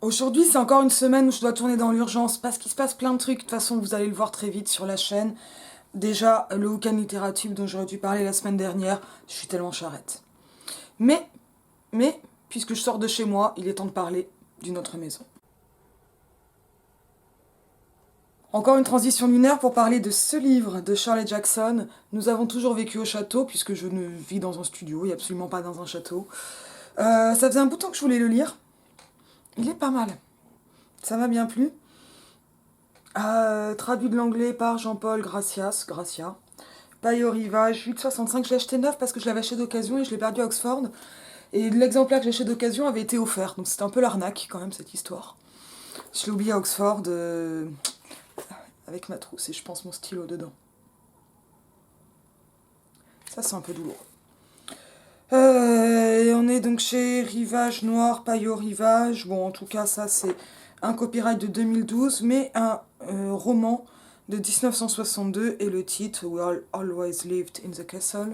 Aujourd'hui, c'est encore une semaine où je dois tourner dans l'urgence parce qu'il se passe plein de trucs. De toute façon, vous allez le voir très vite sur la chaîne. Déjà, le week-end littérature dont j'aurais dû parler la semaine dernière, je suis tellement charrette. Mais, mais, puisque je sors de chez moi, il est temps de parler d'une autre maison. Encore une transition lunaire pour parler de ce livre de Shirley Jackson. Nous avons toujours vécu au château, puisque je ne vis dans un studio et absolument pas dans un château. Ça faisait un bout de temps que je voulais le lire. Il est pas mal. Ça m'a bien plu. Traduit de l'anglais par Jean-Paul Gracia. Paille au rivage, 8,65. Je l'ai acheté neuf parce que je l'avais acheté d'occasion et je l'ai perdu à Oxford. Et l'exemplaire que j'ai acheté d'occasion avait été offert. Donc c'était un peu l'arnaque quand même cette histoire. Je l'ai oublié à Oxford avec ma trousse et je pense mon stylo dedans. Ça c'est un peu douloureux. Et on est donc chez Rivage Noir, Paille au rivage. Bon, en tout cas, ça c'est un copyright de 2012, mais un roman de 1962 et le titre We All Always Lived in the Castle.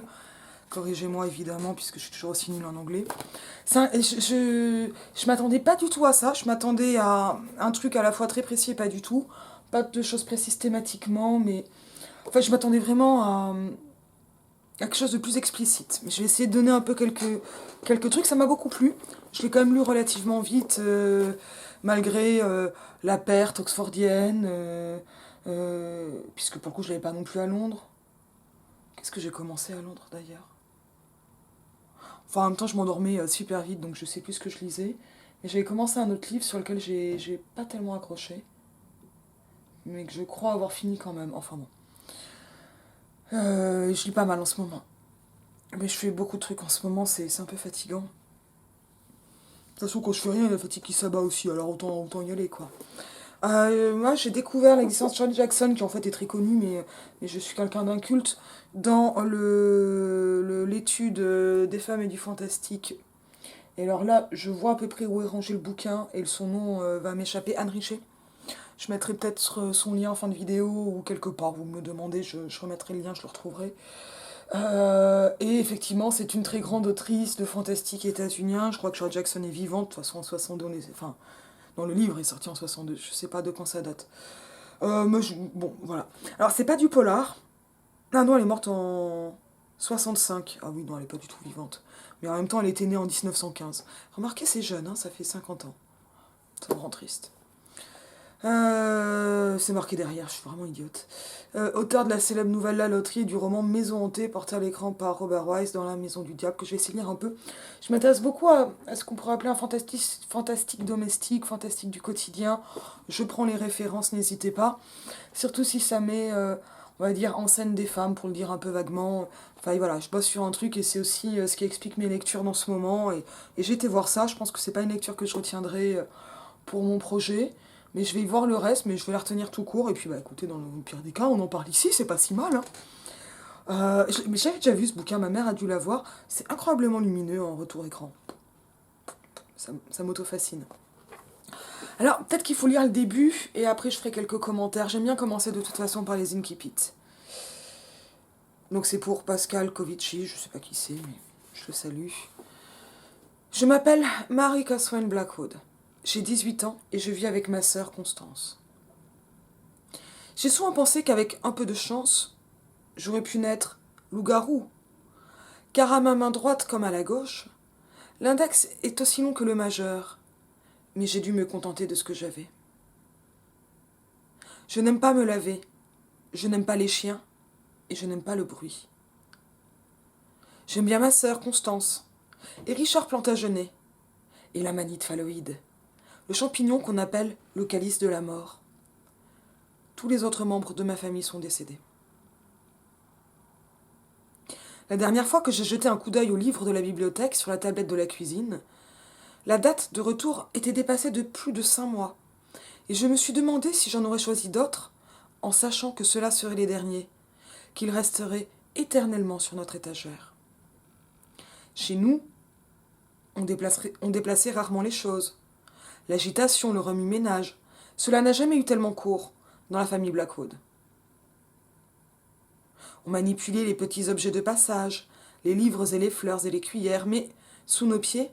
Corrigez-moi évidemment, puisque je suis toujours aussi nulle en anglais. Ça, je m'attendais pas du tout à ça. Je m'attendais à un truc à la fois très précis et pas du tout. Pas de choses précises thématiquement, mais. Enfin, je m'attendais vraiment à quelque chose de plus explicite. Mais je vais essayer de donner un peu quelques trucs. Ça m'a beaucoup plu. Je l'ai quand même lu relativement vite, malgré la perte oxfordienne, puisque pour le coup, je l'avais pas non plus à Londres. Qu'est-ce que j'ai commencé à Londres d'ailleurs? Enfin, en même temps, je m'endormais super vite, donc je sais plus ce que je lisais. Mais j'avais commencé un autre livre sur lequel j'ai pas tellement accroché, mais que je crois avoir fini quand même. Enfin bon. Je lis pas mal en ce moment. Mais je fais beaucoup de trucs en ce moment, c'est un peu fatigant. De toute façon, quand je fais rien, il y a la fatigue qui s'abat aussi, alors autant y aller, quoi. Moi, j'ai découvert l'existence de Charlie Jackson, qui en fait est très connu, mais je suis quelqu'un d'inculte, dans l'étude des femmes et du fantastique. Et alors là, je vois à peu près où est rangé le bouquin, et son nom va m'échapper, Anne Richer. Je mettrai peut-être son lien en fin de vidéo, ou quelque part, vous me demandez, je remettrai le lien, je le retrouverai. Et effectivement, c'est une très grande autrice de fantastique états-unien. Je crois que Shirley Jackson est vivante, de toute façon en 62, enfin, dans le livre, il est sorti en 62, je sais pas de quand ça date. Bon, voilà. Alors, c'est pas du polar. Ah non, elle est morte en 65. Ah oui, non, elle est pas du tout vivante. Mais en même temps, elle était née en 1915. Remarquez, c'est jeune, hein, ça fait 50 ans. Ça me rend triste. C'est marqué derrière, je suis vraiment idiote. Auteur de la célèbre nouvelle La Loterie et du roman Maison hantée, porté à l'écran par Robert Wise dans La Maison du Diable, que je vais essayer de lire un peu. Je m'intéresse beaucoup à ce qu'on pourrait appeler un fantastique domestique, fantastique du quotidien. Je prends les références, n'hésitez pas. Surtout si ça met, on va dire, en scène des femmes, pour le dire un peu vaguement. Enfin voilà, je bosse sur un truc et c'est aussi ce qui explique mes lectures dans ce moment. Et j'ai été voir ça, je pense que c'est pas une lecture que je retiendrai pour mon projet. Mais je vais y voir le reste, mais je vais la retenir tout court. Et puis, bah écoutez, dans le pire des cas, on en parle ici, c'est pas si mal. Hein. Mais j'avais déjà vu ce bouquin, ma mère a dû l'avoir. C'est incroyablement lumineux en retour écran. Ça m'auto-fascine. Alors, peut-être qu'il faut lire le début, et après je ferai quelques commentaires. J'aime bien commencer de toute façon par les incipits. Donc c'est pour Pascal Covici, je sais pas qui c'est, mais je le salue. Je m'appelle Mary Caswell Blackwood. J'ai 18 ans et je vis avec ma sœur Constance. J'ai souvent pensé qu'avec un peu de chance, j'aurais pu naître loup-garou, car à ma main droite comme à la gauche, l'index est aussi long que le majeur, mais j'ai dû me contenter de ce que j'avais. Je n'aime pas me laver, je n'aime pas les chiens, et je n'aime pas le bruit. J'aime bien ma sœur Constance, et Richard Plantagenet, et la manite phalloïde, le champignon qu'on appelle le calice de la mort. Tous les autres membres de ma famille sont décédés. La dernière fois que j'ai jeté un coup d'œil au livre de la bibliothèque sur la tablette de la cuisine, la date de retour était dépassée de plus de 5 mois, et je me suis demandé si j'en aurais choisi d'autres, en sachant que ceux-là seraient les derniers, qu'ils resteraient éternellement sur notre étagère. Chez nous, on déplaçait rarement les choses. L'agitation, le remue-ménage, cela n'a jamais eu tellement cours dans la famille Blackwood. On manipulait les petits objets de passage, les livres et les fleurs et les cuillères, mais, sous nos pieds,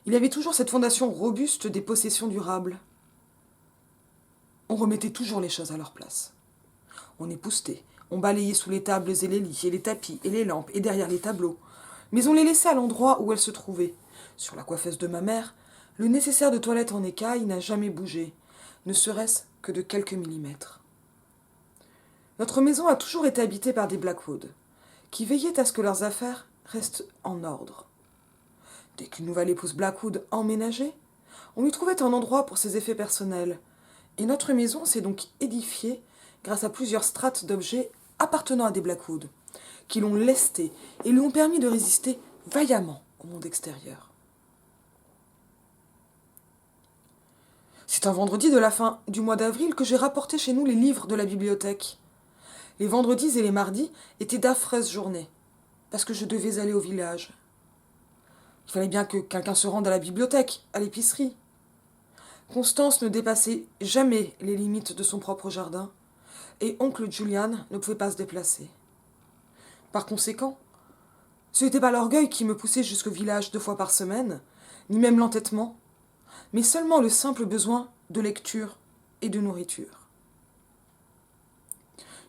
Il y avait toujours cette fondation robuste des possessions durables. On remettait toujours les choses à leur place. On époussetait, on balayait sous les tables et les lits, et les tapis, et les lampes, et derrière les tableaux. Mais on les laissait à l'endroit où elles se trouvaient. Sur la coiffeuse de ma mère, le nécessaire de toilette en écaille n'a jamais bougé, ne serait-ce que de quelques millimètres. Notre maison a toujours été habitée par des Blackwood, qui veillaient à ce que leurs affaires restent en ordre. Dès qu'une nouvelle épouse Blackwood emménageait, on lui trouvait un endroit pour ses effets personnels, et notre maison s'est donc édifiée grâce à plusieurs strates d'objets appartenant à des Blackwood, qui l'ont lesté et lui ont permis de résister vaillamment au monde extérieur. C'est un vendredi de la fin du mois d'avril que j'ai rapporté chez nous les livres de la bibliothèque. Les vendredis et les mardis étaient d'affreuses journées, parce que je devais aller au village. Il fallait bien que quelqu'un se rende à la bibliothèque, à l'épicerie. Constance ne dépassait jamais les limites de son propre jardin, et oncle Julian ne pouvait pas se déplacer. Par conséquent, ce n'était pas l'orgueil qui me poussait jusqu'au village 2 fois par semaine, ni même l'entêtement, mais seulement le simple besoin de lecture et de nourriture.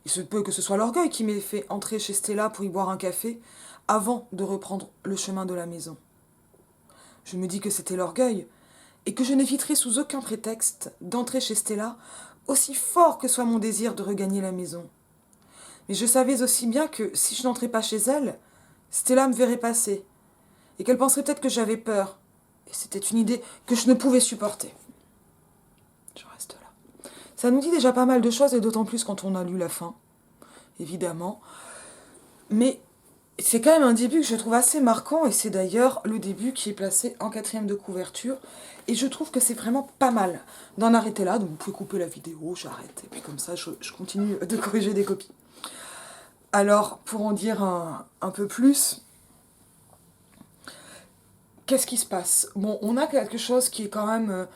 Il se peut que ce soit l'orgueil qui m'ait fait entrer chez Stella pour y boire un café avant de reprendre le chemin de la maison. Je me dis que c'était l'orgueil, et que je n'éviterai sous aucun prétexte d'entrer chez Stella, aussi fort que soit mon désir de regagner la maison. Mais je savais aussi bien que, si je n'entrais pas chez elle, Stella me verrait passer, et qu'elle penserait peut-être que j'avais peur. Et c'était une idée que je ne pouvais supporter. Je reste là. Ça nous dit déjà pas mal de choses, et d'autant plus quand on a lu la fin, évidemment. Mais c'est quand même un début que je trouve assez marquant, et c'est d'ailleurs le début qui est placé en 4e de couverture. Et je trouve que c'est vraiment pas mal d'en arrêter là. Donc vous pouvez couper la vidéo, j'arrête, et puis comme ça je continue de corriger des copies. Alors, pour en dire un peu plus, qu'est-ce qui se passe? Bon, on a quelque chose qui est quand même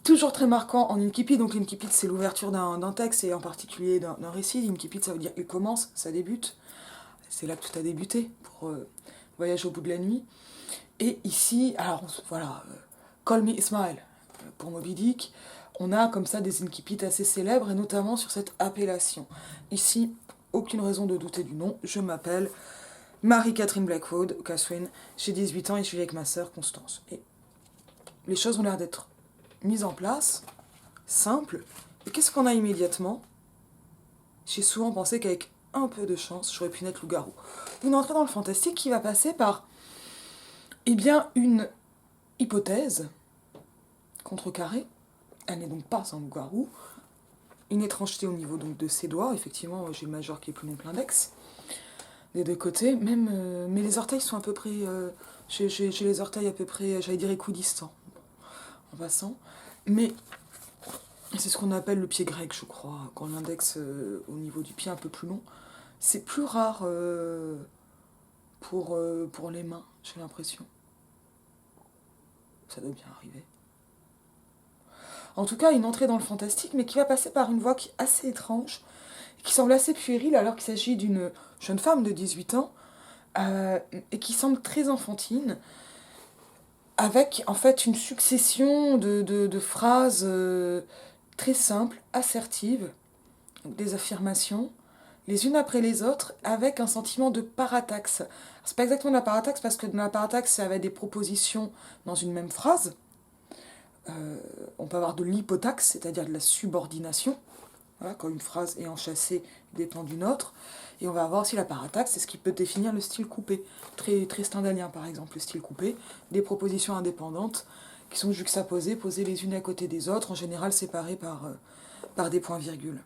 toujours très marquant en Incipit. Donc l'Incipit, c'est l'ouverture d'un texte, et en particulier d'un récit. Incipit, ça veut dire il commence, ça débute. C'est là que tout a débuté pour Voyage au bout de la nuit. Et ici, alors voilà, Call Me Ismail pour Moby Dick. On a comme ça des incipits assez célèbres, et notamment sur cette appellation. Ici, aucune raison de douter du nom, je m'appelle Marie-Catherine Blackwood, Catherine, j'ai 18 ans et je suis avec ma sœur Constance. Et les choses ont l'air d'être mises en place, simples. Et qu'est-ce qu'on a immédiatement? J'ai souvent pensé qu'avec un peu de chance, j'aurais pu naître loup-garou. Une entrée dans le fantastique qui va passer par, eh bien, une hypothèse contrecarrée. Elle n'est donc pas un loup-garou. Une étrangeté au niveau donc de ses doigts. Effectivement, j'ai le majeur qui est plus long que l'index. Des deux côtés, même, mais les orteils sont à peu près. J'ai les orteils à peu près, j'allais dire équidistants, en passant. Mais c'est ce qu'on appelle le pied grec, je crois, quand l'index au niveau du pied est un peu plus long. C'est plus rare pour les mains, j'ai l'impression. Ça doit bien arriver. En tout cas, une entrée dans le fantastique, mais qui va passer par une voix qui est assez étrange, qui semble assez puérile alors qu'il s'agit d'une jeune femme de 18 ans, et qui semble très enfantine, avec en fait une succession de phrases très simples, assertives, des affirmations, les unes après les autres, avec un sentiment de parataxe. C'est pas exactement de la parataxe, parce que dans la parataxe, ça avait des propositions dans une même phrase. On peut avoir de l'hypotaxe, c'est-à-dire de la subordination, voilà, quand une phrase est enchâssée dépend d'une autre. Et on va avoir aussi la parataxe, c'est ce qui peut définir le style coupé, très, très stendhalien par exemple, le style coupé, des propositions indépendantes qui sont juxtaposées, posées les unes à côté des autres, en général séparées par des points-virgules.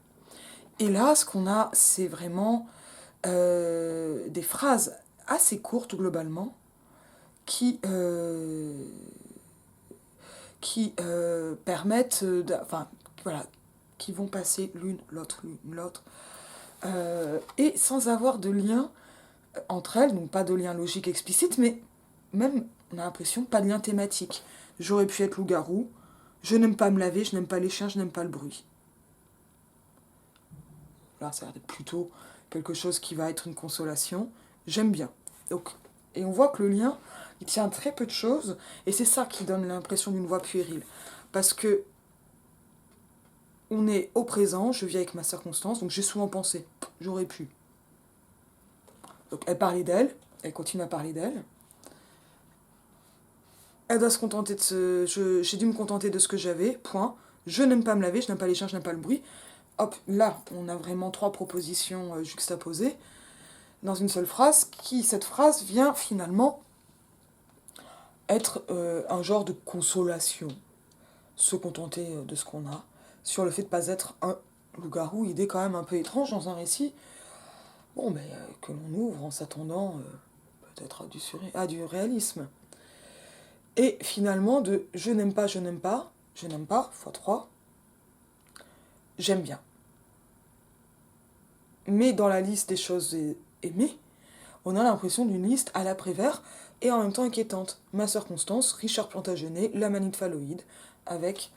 Et là, ce qu'on a, c'est vraiment des phrases assez courtes globalement, qui permettent, enfin, voilà, qui vont passer l'une, l'autre, et sans avoir de lien entre elles, donc pas de lien logique explicite, mais même, on a l'impression, pas de lien thématique. J'aurais pu être loup-garou, je n'aime pas me laver, je n'aime pas les chiens, je n'aime pas le bruit. Là, ça a l'air d'être plutôt quelque chose qui va être une consolation. J'aime bien. Donc, et on voit que le lien Il tient très peu de choses, et c'est ça qui donne l'impression d'une voix puérile. Parce que on est au présent, je vis avec ma sœur Constance, donc j'ai souvent pensé, j'aurais pu. Donc elle parlait d'elle, elle continue à parler d'elle. Elle doit se contenter de ce... J'ai dû me contenter de ce que j'avais, point. Je n'aime pas me laver, je n'aime pas les chiens, je n'aime pas le bruit. Hop, là, on a vraiment 3 propositions juxtaposées dans une seule phrase, cette phrase vient finalement être un genre de consolation. Se contenter de ce qu'on a, sur le fait de ne pas être un loup-garou, idée quand même un peu étrange dans un récit, bon, mais que l'on ouvre en s'attendant peut-être à du réalisme. Et finalement, de je n'aime pas, je n'aime pas, je n'aime pas, x3, j'aime bien. Mais dans la liste des choses aimées, on a l'impression d'une liste à la Prévert et en même temps inquiétante. Ma sœur Constance, Richard Plantagenet, la manite phalloïde, avec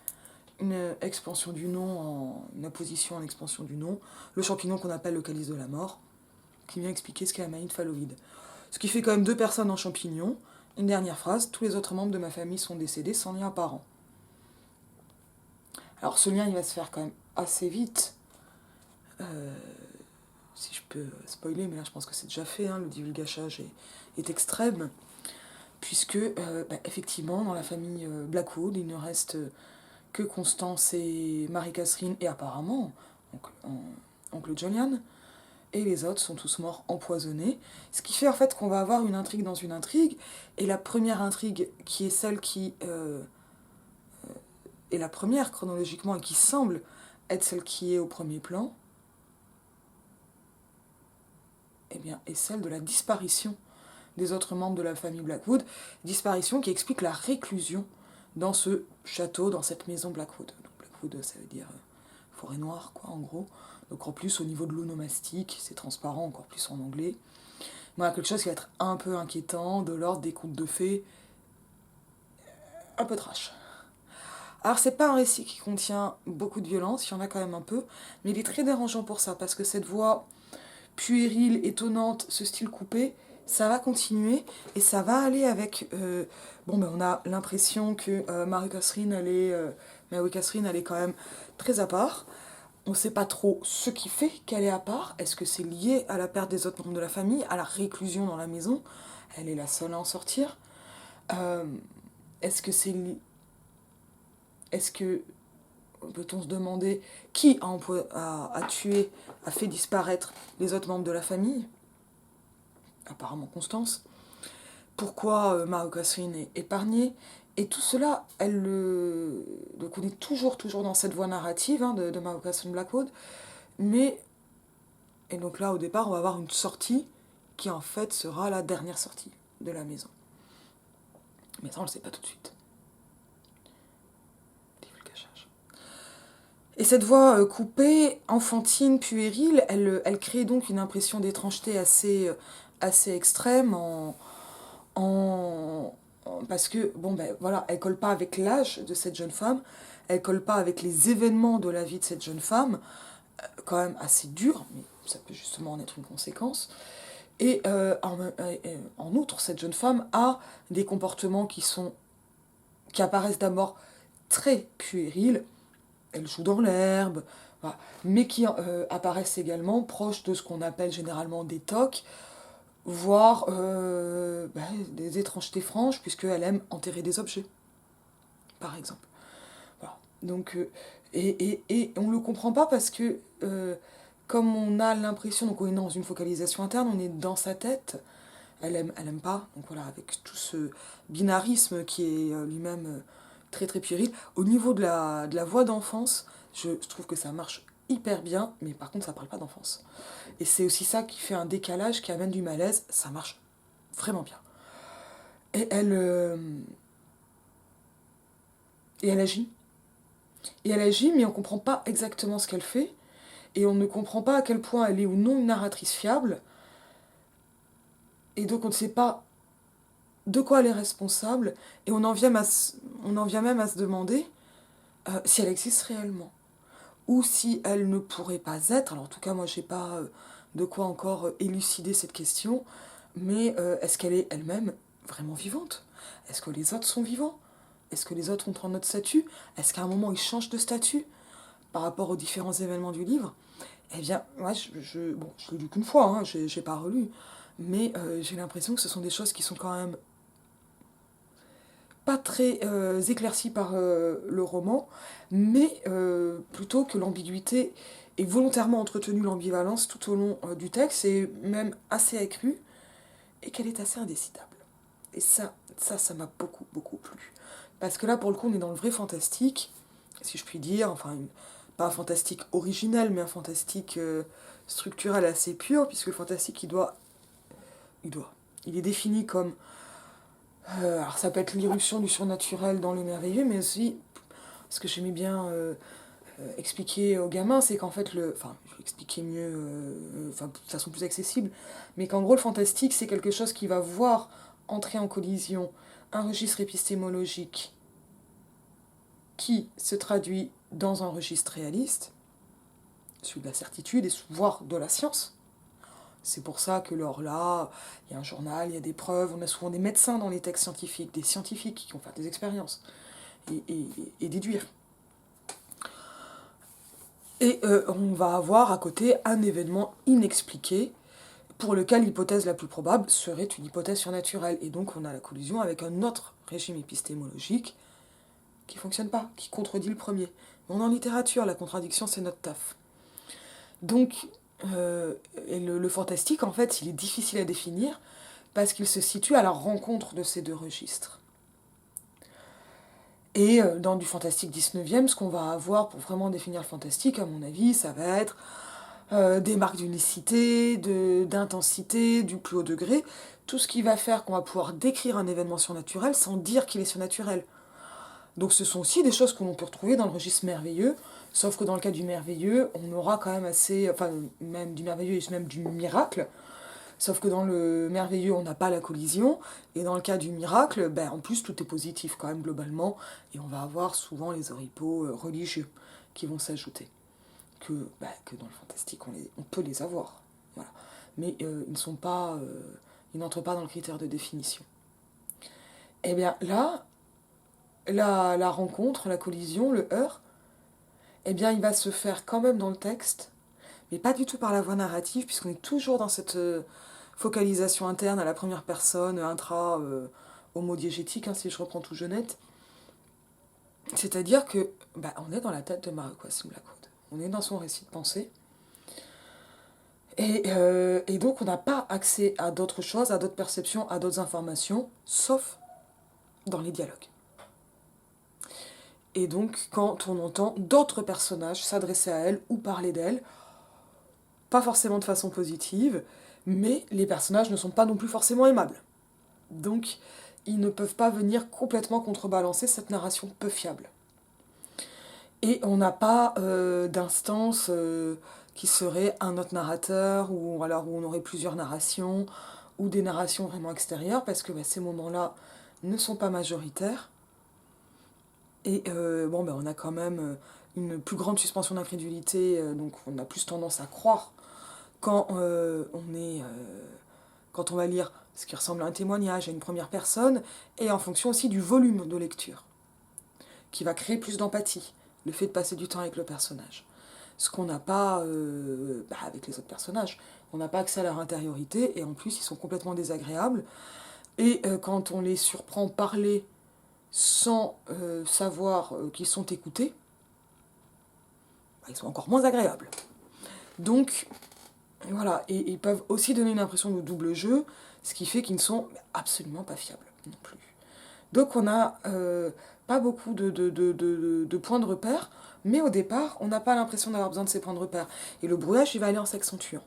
une expansion du nom, une opposition en expansion du nom, le champignon qu'on appelle le calice de la mort, qui vient expliquer ce qu'est la manite phalloïde. Ce qui fait quand même 2 personnes en champignon. Une dernière phrase, tous les autres membres de ma famille sont décédés sans lien apparent. Alors ce lien, il va se faire quand même assez vite. Si je peux spoiler, mais là je pense que c'est déjà fait, hein, le divulgachage est extrême, puisque effectivement dans la famille Blackwood, il ne reste que Constance et Marie-Catherine et apparemment oncle Julian, et les autres sont tous morts empoisonnés, ce qui fait en fait qu'on va avoir une intrigue dans une intrigue, et la première intrigue qui est celle qui est la première chronologiquement et qui semble être celle qui est au premier plan, eh bien, est celle de la disparition des autres membres de la famille Blackwood, disparition qui explique la réclusion dans ce château, dans cette maison Blackwood. Donc Blackwood, ça veut dire forêt noire, quoi, en gros. Donc en plus, au niveau de l'onomastique, c'est transparent, encore plus en anglais. Voilà, quelque chose qui va être un peu inquiétant, de l'ordre des contes de fées, un peu trash. Alors c'est pas un récit qui contient beaucoup de violence, il y en a quand même un peu, mais il est très dérangeant pour ça, parce que cette voix puérile, étonnante, ce style coupé, ça va continuer et ça va aller avec... on a l'impression que Marie-Catherine, elle est quand même très à part. On ne sait pas trop ce qui fait qu'elle est à part. Est-ce que c'est lié à la perte des autres membres de la famille, à la réclusion dans la maison? Elle est la seule à en sortir. Est-ce que c'est... Est-ce que... Peut-on se demander qui a tué, a fait disparaître les autres membres de la famille? Apparemment Constance. Pourquoi Marie-Catherine est épargnée? Et tout cela, donc on est toujours dans cette voie narrative de Marie-Catherine Blackwood. Mais, et donc là au départ, on va avoir une sortie qui en fait sera la dernière sortie de la maison. Mais ça on le sait pas tout de suite. Et cette voix coupée, enfantine, puérile, elle crée donc une impression d'étrangeté assez extrême parce que, elle colle pas avec l'âge de cette jeune femme, elle colle pas avec les événements de la vie de cette jeune femme, quand même assez dur, mais ça peut justement en être une conséquence. Et en outre, cette jeune femme a des comportements qui apparaissent d'abord très puérils. Elle joue dans l'herbe, voilà, mais qui apparaissent également proches de ce qu'on appelle généralement des tocs, voire des étrangetés franches, puisqu'elle aime enterrer des objets, par exemple. Voilà. Donc, et on ne le comprend pas parce que, comme on a l'impression, donc on est dans une focalisation interne, on est dans sa tête, elle aime pas, donc voilà, avec tout ce binarisme qui est lui-même très très puéril. Au niveau de la voix d'enfance, je trouve que ça marche hyper bien, mais par contre ça parle pas d'enfance. Et c'est aussi ça qui fait un décalage, qui amène du malaise, ça marche vraiment bien. Et elle agit. Et elle agit, mais on comprend pas exactement ce qu'elle fait, et on ne comprend pas à quel point elle est ou non une narratrice fiable, et donc on ne sait pas de quoi elle est responsable, et on en vient même à se demander si elle existe réellement, ou si elle ne pourrait pas être. Alors en tout cas moi j'ai pas de quoi encore élucider cette question, mais est-ce qu'elle est elle-même vraiment vivante? Est-ce que les autres sont vivants? Est-ce que les autres ont un autre statut? Est-ce qu'à un moment ils changent de statut par rapport aux différents événements du livre? Eh bien, moi, bon, je l'ai lu qu'une fois, hein, j'ai pas relu, mais j'ai l'impression que ce sont des choses qui sont quand même pas très éclaircies par le roman, mais plutôt que l'ambiguïté est volontairement entretenue, l'ambivalence tout au long du texte, et même assez accrue, et qu'elle est assez indécidable. Et ça m'a beaucoup, beaucoup plu. Parce que là, pour le coup, on est dans le vrai fantastique, si je puis dire, enfin, pas un fantastique original, mais un fantastique structurel assez pur, puisque le fantastique, il est défini comme, alors ça peut être l'irruption du surnaturel dans le merveilleux, mais aussi, ce que j'aimais bien expliquer aux gamins, c'est qu'en fait, enfin, je vais expliquer mieux, enfin, de façon plus accessible, mais qu'en gros, le fantastique, c'est quelque chose qui va voir entrer en collision un registre épistémologique qui se traduit dans un registre réaliste, celui de la certitude et voire de la science. C'est pour ça que là, il y a un journal, il y a des preuves, on a souvent des médecins dans les textes scientifiques, des scientifiques qui vont faire des expériences et déduire. Et on va avoir à côté un événement inexpliqué pour lequel l'hypothèse la plus probable serait une hypothèse surnaturelle. Et donc on a la collision avec un autre régime épistémologique qui ne fonctionne pas, qui contredit le premier. Mais on est en littérature, la contradiction c'est notre taf. Donc le fantastique, en fait, il est difficile à définir parce qu'il se situe à la rencontre de ces deux registres. Et dans du fantastique 19e, ce qu'on va avoir pour vraiment définir le fantastique, à mon avis, ça va être des marques d'unicité, d'intensité, du plus haut degré, tout ce qui va faire qu'on va pouvoir décrire un événement surnaturel sans dire qu'il est surnaturel. Donc ce sont aussi des choses que l'on peut retrouver dans le registre merveilleux, sauf que dans le cas du merveilleux, on aura quand même assez, enfin même du merveilleux et même du miracle, sauf que dans le merveilleux, on n'a pas la collision, et dans le cas du miracle, ben, en plus tout est positif quand même globalement, et on va avoir souvent les oripeaux religieux qui vont s'ajouter. Que dans le fantastique, on peut les avoir. Voilà. Mais ils ne sont pas, ils n'entrent pas dans le critère de définition. Et bien là, la rencontre, la collision, le heurt, eh bien il va se faire quand même dans le texte, mais pas du tout par la voie narrative, puisqu'on est toujours dans cette focalisation interne à la première personne, homodiégétique, hein, si je reprends tout jeunette. C'est-à-dire que on est dans la tête de Marek Wassim Blackwood. On est dans son récit de pensée. Et donc on n'a pas accès à d'autres choses, à d'autres perceptions, à d'autres informations, sauf dans les dialogues. Et donc quand on entend d'autres personnages s'adresser à elle ou parler d'elle, pas forcément de façon positive, mais les personnages ne sont pas non plus forcément aimables. Donc ils ne peuvent pas venir complètement contrebalancer cette narration peu fiable. Et on n'a pas d'instance qui serait un autre narrateur, ou alors où on aurait plusieurs narrations, ou des narrations vraiment extérieures, parce que ces moments-là ne sont pas majoritaires. Et on a quand même une plus grande suspension d'incrédulité, donc on a plus tendance à croire quand quand on va lire ce qui ressemble à un témoignage, à une première personne, et en fonction aussi du volume de lecture, qui va créer plus d'empathie, le fait de passer du temps avec le personnage. Ce qu'on n'a pas avec les autres personnages. On n'a pas accès à leur intériorité, et en plus ils sont complètement désagréables. Et quand on les surprend parler sans savoir qu'ils sont écoutés, ils sont encore moins agréables. Donc voilà, et ils peuvent aussi donner une impression de double jeu, ce qui fait qu'ils ne sont absolument pas fiables non plus. Donc on n'a pas beaucoup de points de repère, mais au départ, on n'a pas l'impression d'avoir besoin de ces points de repère. Et le brouillage, il va aller en s'accentuant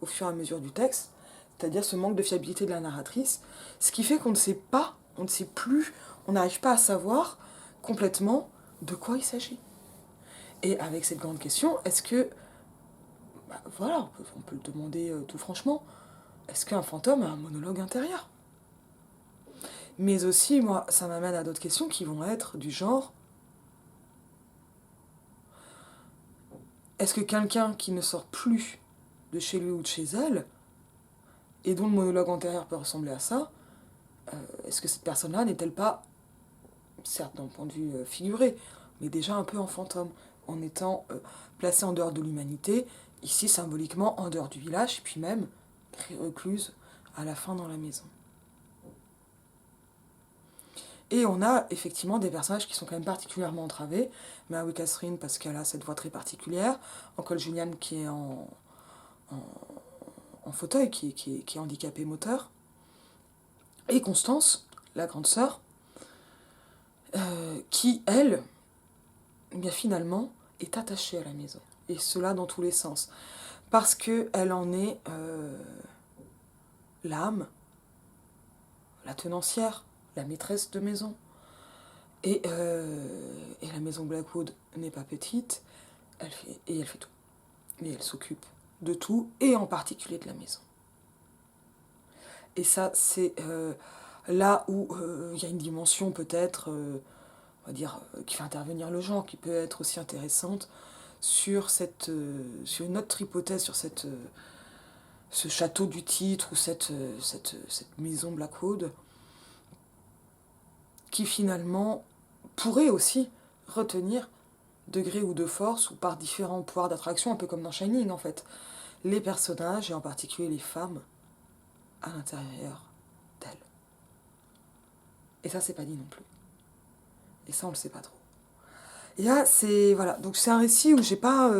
au fur et à mesure du texte, c'est-à-dire ce manque de fiabilité de la narratrice, ce qui fait qu'on ne sait pas, on ne sait plus, on n'arrive pas à savoir complètement de quoi il s'agit. Et avec cette grande question, est-ce que, voilà, on peut le demander tout franchement, est-ce qu'un fantôme a un monologue intérieur ? Mais aussi, moi, ça m'amène à d'autres questions qui vont être du genre, est-ce que quelqu'un qui ne sort plus de chez lui ou de chez elle, et dont le monologue antérieur peut ressembler à ça, est-ce que cette personne-là n'est-elle pas, certes d'un point de vue figuré, mais déjà un peu en fantôme, en étant placée en dehors de l'humanité, ici symboliquement en dehors du village, et puis même recluse à la fin dans la maison. Et on a effectivement des personnages qui sont quand même particulièrement entravés. Mary Catherine parce qu'elle a cette voix très particulière, Uncle Julian qui est en, en fauteuil, qui est handicapé moteur, et Constance, la grande sœur, qui, elle, eh bien finalement, est attachée à la maison. Et cela dans tous les sens. Parce qu'elle en est l'âme, la tenancière, la maîtresse de maison. Et la maison Blackwood n'est pas petite, elle fait tout. Et elle s'occupe de tout, et en particulier de la maison. Et ça, c'est là où il y a une dimension peut-être, on va dire, qui fait intervenir le genre, qui peut être aussi intéressante sur sur une autre hypothèse, sur ce château du titre, ou cette maison Blackwood, qui finalement pourrait aussi retenir, de gré ou de force, ou par différents pouvoirs d'attraction, un peu comme dans Shining en fait, les personnages, et en particulier les femmes, à l'intérieur d'elles. Et ça, c'est pas dit non plus. Et ça, on le sait pas trop. Et là, c'est... Voilà, donc c'est un récit où j'ai pas...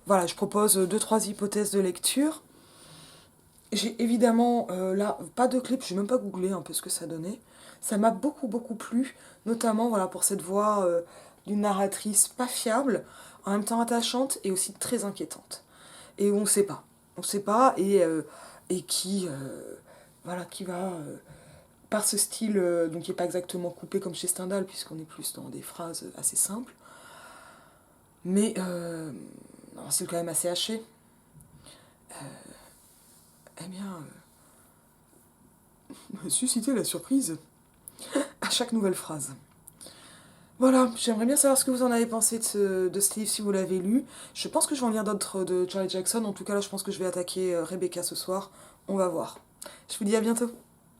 voilà, je propose 2-3 hypothèses de lecture. J'ai évidemment, là, pas de clip, je n'ai même pas googlé un peu ce que ça donnait. Ça m'a beaucoup, beaucoup plu, notamment voilà, pour cette voix d'une narratrice pas fiable, en même temps attachante et aussi très inquiétante. Et où on ne sait pas. On ne sait pas, et qui, voilà, qui va, par ce style, donc qui n'est pas exactement coupé comme chez Stendhal, puisqu'on est plus dans des phrases assez simples, mais un style quand même assez haché, eh bien, susciter la surprise à chaque nouvelle phrase. Voilà, j'aimerais bien savoir ce que vous en avez pensé de ce livre si vous l'avez lu. Je pense que je vais en lire d'autres de Charlie Jackson. En tout cas, là, je pense que je vais attaquer Rebecca ce soir. On va voir. Je vous dis à bientôt.